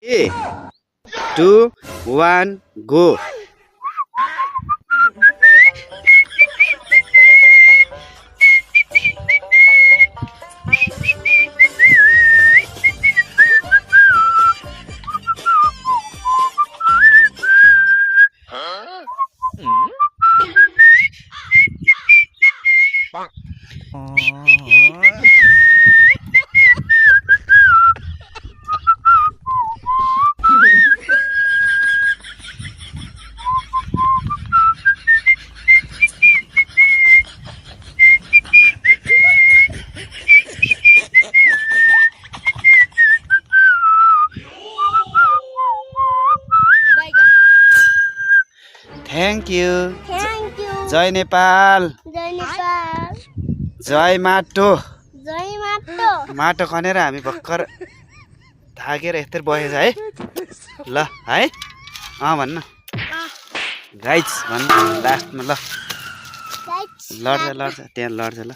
3 2 1 go. Thank you. जय नेपाल। जय माटो। माटो खनेर हामी भर्खर थाकेर यस्तै बसेछ है। ल है भन्न गाइज भन्न लास्टमा। ल लड्छ त्यहाँ लड्छ ल।